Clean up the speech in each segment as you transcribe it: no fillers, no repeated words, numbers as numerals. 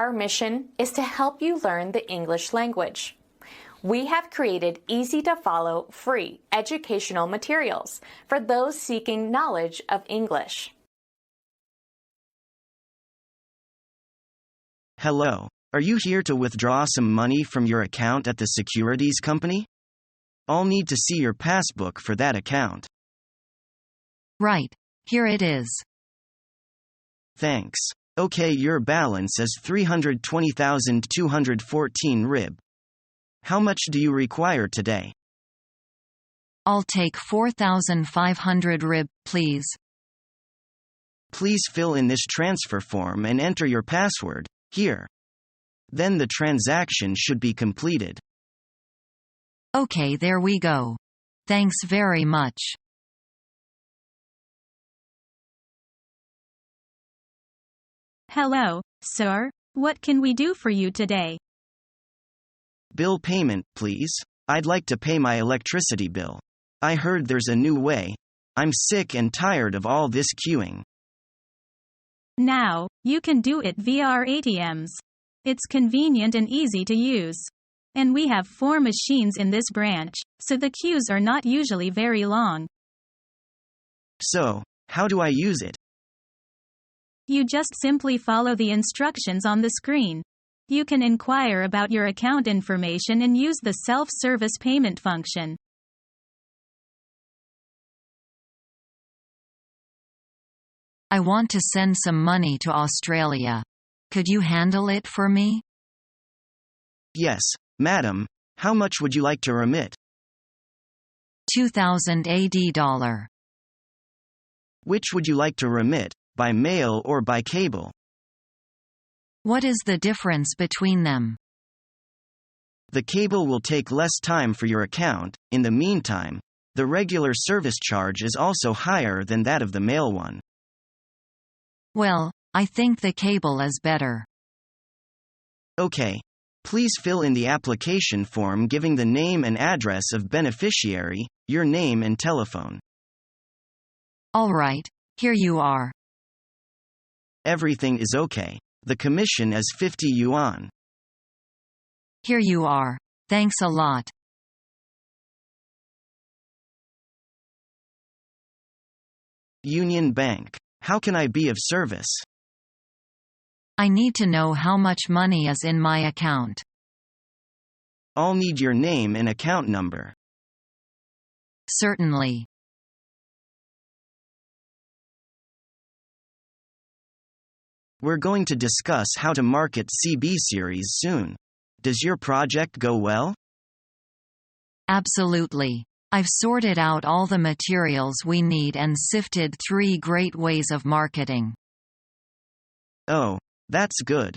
Our mission is to help you learn the English language. We have created easy-to-follow, free educational materials for those seeking knowledge of English. Hello. Are you here to withdraw some money from your account at the securities company? I'll need to see your passbook for that account. Right. Here it is. Thanks. Okay, your balance is 320,214 rib. How much do you require today? I'll take 4,500 rib, please. Please fill in this transfer form and enter your password, here. Then the transaction should be completed. Okay, there we go. Thanks very much. Hello, sir. What can we do for you today? Bill payment, please. I'd like to pay my electricity bill. I heard there's a new way. I'm sick and tired of all this queuing. Now, you can do it via our ATMs. It's convenient and easy to use. And we have 4 machines in this branch, so the queues are not usually very long. So, how do I use it? You just simply follow the instructions on the screen. You can inquire about your account information and use the self-service payment function. I want to send some money to Australia. Could you handle it for me? Yes, madam. How much would you like to remit? 2,000 AD$. Which would you like to remit, by mail or by cable? What is the difference between them? The cable will take less time for your account. In the meantime, the regular service charge is also higher than that of the mail one. Well, I think the cable is better. Okay. Please fill in the application form giving the name and address of beneficiary, your name and telephone. All right, here you are. Everything is okay. The commission is 50 yuan. Here you are. Thanks a lot. Union Bank. How can I be of service? I need to know how much money is in my account. I'll need your name and account number. Certainly. We're going to discuss how to market CB series soon. Does your project go well? Absolutely. I've sorted out all the materials we need and sifted 3 great ways of marketing. Oh, that's good.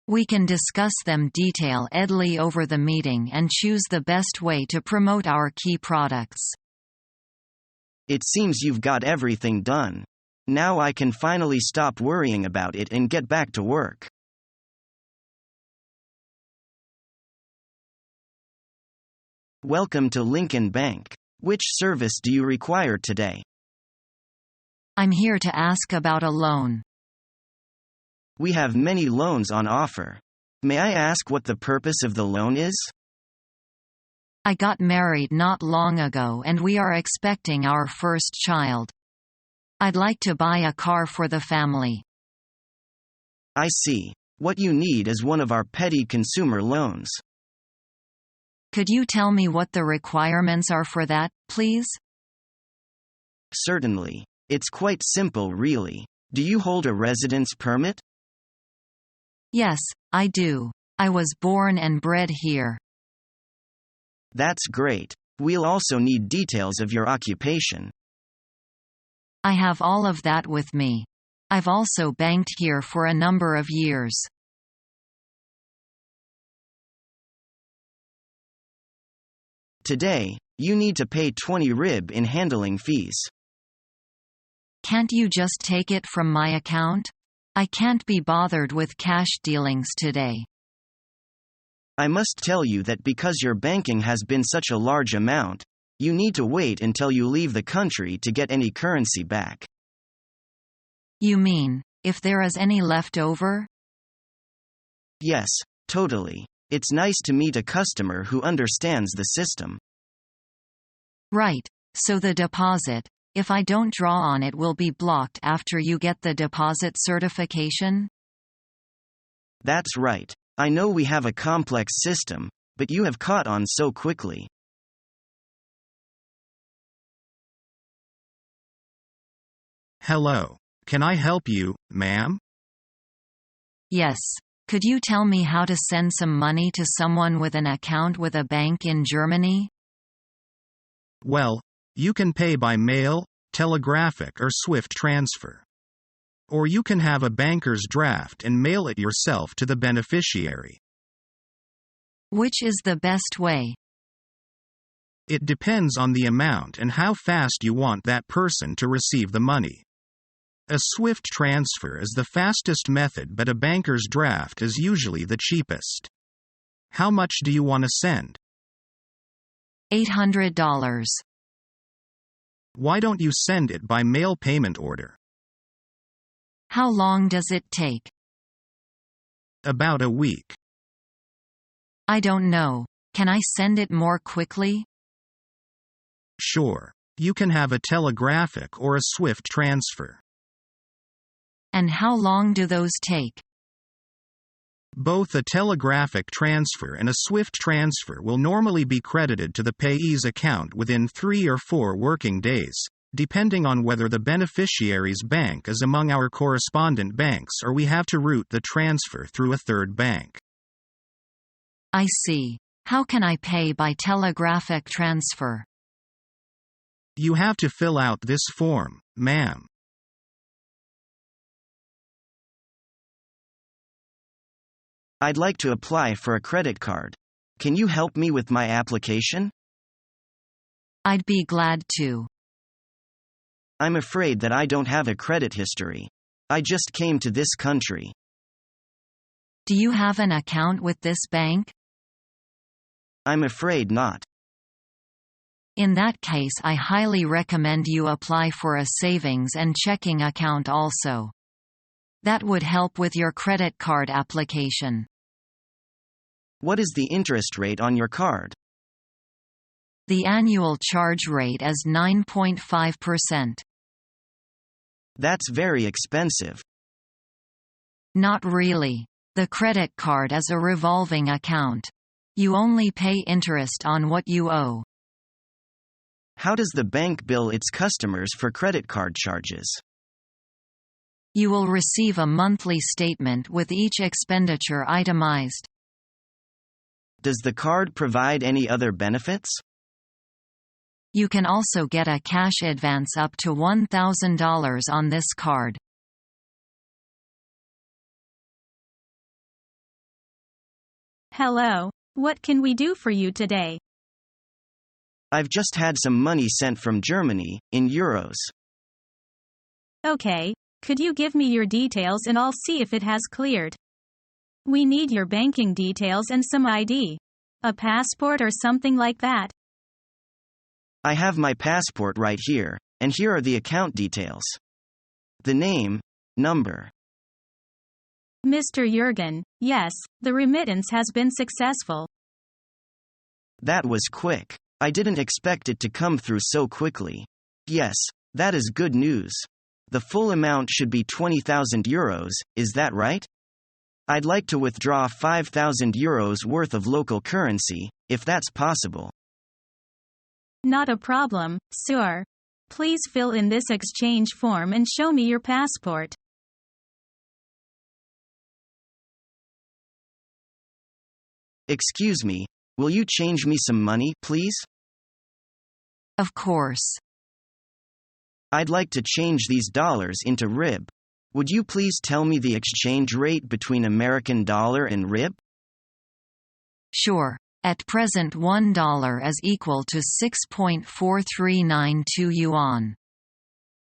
We can discuss them detailedly over the meeting and choose the best way to promote our key products. It seems you've got everything done. Now I can finally stop worrying about it and get back to work. Welcome to Lincoln Bank. Which service do you require today? I'm here to ask about a loan. We have many loans on offer. May I ask what the purpose of the loan is? I got married not long ago and we are expecting our first child. I'd like to buy a car for the family. I see. What you need is one of our petty consumer loans. Could you tell me what the requirements are for that, please? Certainly. It's quite simple, really. Do you hold a residence permit? Yes, I do. I was born and bred here. That's great. We'll also need details of your occupation. I have all of that with me. I've also banked here for a number of years. Today, you need to pay 20 rib in handling fees. Can't you just take it from my account? I can't be bothered with cash dealings today. I must tell you that because your banking has been such a large amount, you need to wait until you leave the country to get any currency back. You mean, if there is any left over? Yes, totally. It's nice to meet a customer who understands the system. Right, so the deposit, if I don't draw on it, will be blocked after you get the deposit certification? That's right. I know we have a complex system, but you have caught on so quickly. Hello. Can I help you, ma'am? Yes. Could you tell me how to send some money to someone with an account with a bank in Germany? Well, you can pay by mail, telegraphic or SWIFT transfer. Or you can have a banker's draft and mail it yourself to the beneficiary. Which is the best way? It depends on the amount and how fast you want that person to receive the money. A SWIFT transfer is the fastest method, but a banker's draft is usually the cheapest. How much do you want to send? $800. Why don't you send it by mail payment order? How long does it take? About a week. I don't know. Can I send it more quickly? Sure. You can have a telegraphic or a SWIFT transfer. And how long do those take? Both a telegraphic transfer and a SWIFT transfer will normally be credited to the payee's account within 3 or 4 working days, depending on whether the beneficiary's bank is among our correspondent banks or we have to route the transfer through a third bank. I see. How can I pay by telegraphic transfer? You have to fill out this form, ma'am. I'd like to apply for a credit card. Can you help me with my application? I'd be glad to. I'm afraid that I don't have a credit history. I just came to this country. Do you have an account with this bank? I'm afraid not. In that case, I highly recommend you apply for a savings and checking account also. That would help with your credit card application. What is the interest rate on your card? The annual charge rate is 9.5%. That's very expensive. Not really. The credit card is a revolving account. You only pay interest on what you owe. How does the bank bill its customers for credit card charges? You will receive a monthly statement with each expenditure itemized. Does the card provide any other benefits? You can also get a cash advance up to $1,000 on this card. Hello. What can we do for you today? I've just had some money sent from Germany, in euros. Okay. Could you give me your details and I'll see if it has cleared. We need your banking details and some ID. A passport or something like that. I have my passport right here, and here are the account details. The name, number. Mr. Jurgen, yes, the remittance has been successful. That was quick. I didn't expect it to come through so quickly. Yes, that is good news. The full amount should be 20,000 euros, is that right? I'd like to withdraw 5,000 euros worth of local currency, if that's possible. Not a problem, sir. Please fill in this exchange form and show me your passport. Excuse me, will you change me some money, please? Of course. I'd like to change these dollars into RIB. Would you please tell me the exchange rate between American dollar and RIB? Sure. At present $1 is equal to 6.4392 yuan.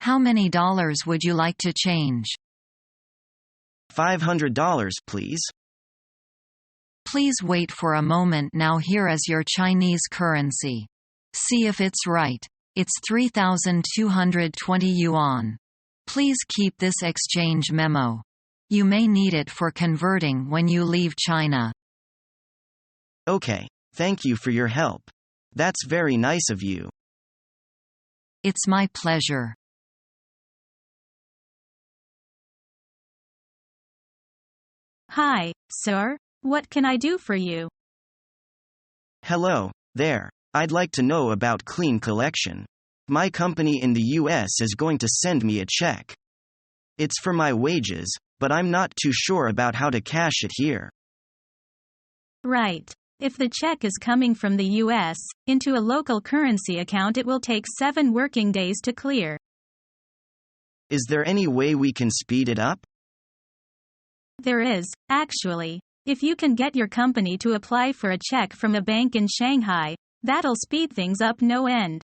How many dollars would you like to change? $500, please. Please wait for a moment. Now here is your Chinese currency. See if it's right. It's 3,220 yuan. Please keep this exchange memo. You may need it for converting when you leave China. Okay, thank you for your help. That's very nice of you. It's my pleasure. Hi, sir. What can I do for you? Hello, there. I'd like to know about Clean Collection. My company in the US is going to send me a check. It's for my wages, but I'm not too sure about how to cash it here. Right. If the check is coming from the US into a local currency account, it will take 7 working days to clear. Is there any way we can speed it up? There is, actually. If you can get your company to apply for a check from a bank in Shanghai, that'll speed things up no end.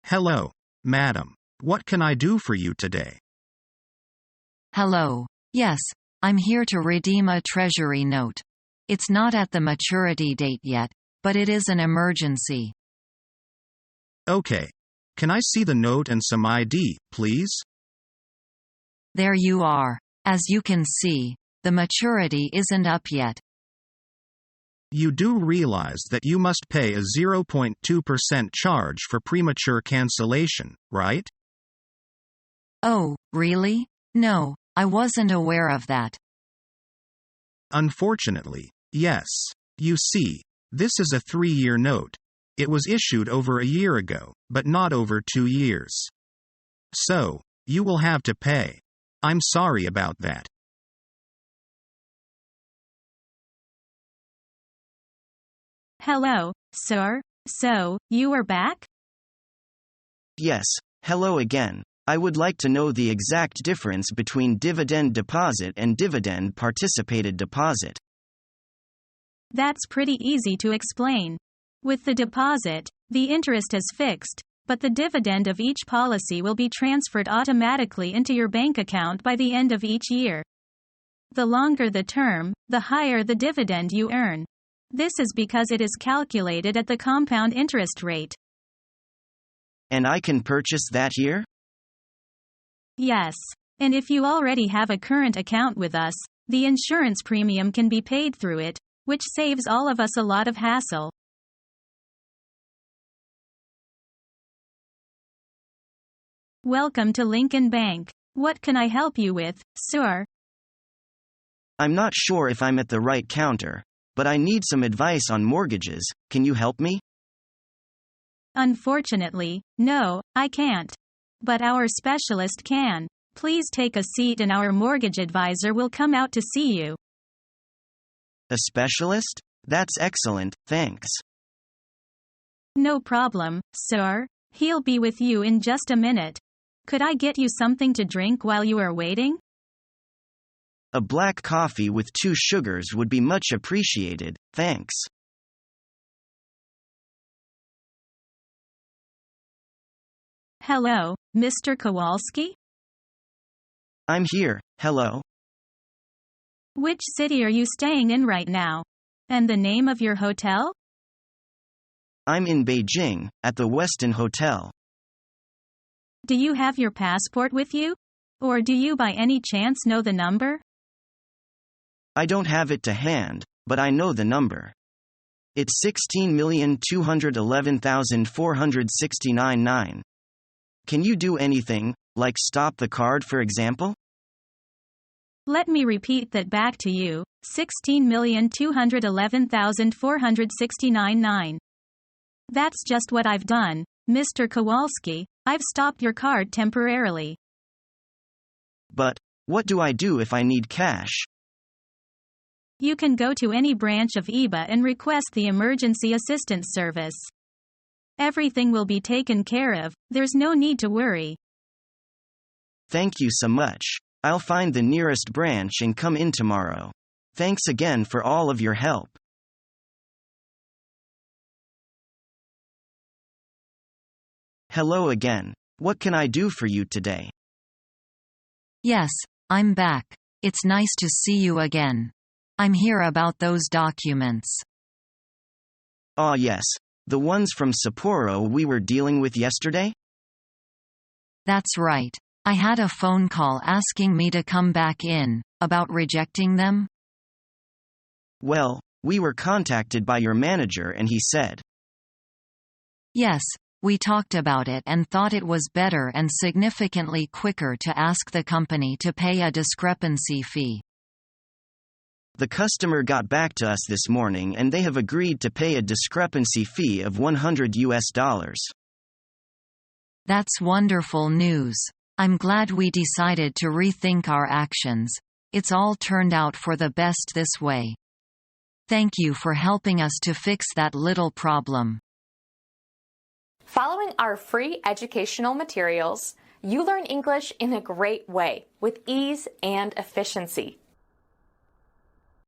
Hello, madam. What can I do for you today? Hello. Yes, I'm here to redeem a treasury note. It's not at the maturity date yet, but it is an emergency. Okay. Can I see the note and some ID, please? There you are. As you can see, the maturity isn't up yet. You do realize that you must pay a 0.2% charge for premature cancellation, right? Oh, really? No, I wasn't aware of that. Unfortunately, yes. You see, this is a 3-year note. It was issued over a year ago, but not over 2 years. So, you will have to pay. I'm sorry about that. Hello, sir. So, you are back? Yes, hello again. I would like to know the exact difference between dividend deposit and dividend participated deposit. That's pretty easy to explain. With the deposit, the interest is fixed, but the dividend of each policy will be transferred automatically into your bank account by the end of each year. The longer the term, the higher the dividend you earn. This is because it is calculated at the compound interest rate. And I can purchase that here? Yes. And if you already have a current account with us, the insurance premium can be paid through it, which saves all of us a lot of hassle. Welcome to Lincoln Bank. What can I help you with, sir? I'm not sure if I'm at the right counter, but I need some advice on mortgages. Can you help me? Unfortunately, no, I can't. But our specialist can. Please take a seat and our mortgage advisor will come out to see you. A specialist? That's excellent, thanks. No problem, sir. He'll be with you in just a minute. Could I get you something to drink while you are waiting? A black coffee with 2 sugars would be much appreciated, thanks. Hello, Mr. Kowalski? I'm here, hello. Which city are you staying in right now? And the name of your hotel? I'm in Beijing, at the Westin Hotel. Do you have your passport with you? Or do you by any chance know the number? I don't have it to hand, but I know the number. It's 16,211,469.9. Can you do anything, like stop the card for example? Let me repeat that back to you, 16,211,469.9. That's just what I've done, Mr. Kowalski. I've stopped your card temporarily. But, what do I do if I need cash? You can go to any branch of EBA and request the Emergency Assistance Service. Everything will be taken care of, there's no need to worry. Thank you so much. I'll find the nearest branch and come in tomorrow. Thanks again for all of your help. Hello again. What can I do for you today? Yes, I'm back. It's nice to see you again. I'm here about those documents. Ah yes. The ones from Sapporo we were dealing with yesterday? That's right. I had a phone call asking me to come back in. About rejecting them? Well, we were contacted by your manager and he said, Yes, we talked about it and thought it was better and significantly quicker to ask the company to pay a discrepancy fee. the customer got back to us this morning and they have agreed to pay a discrepancy fee of $100. That's wonderful news. I'm glad we decided to rethink our actions. It's all turned out for the best this way. Thank you for helping us to fix that little problem. Following our free educational materials, you learn English in a great way with ease and efficiency.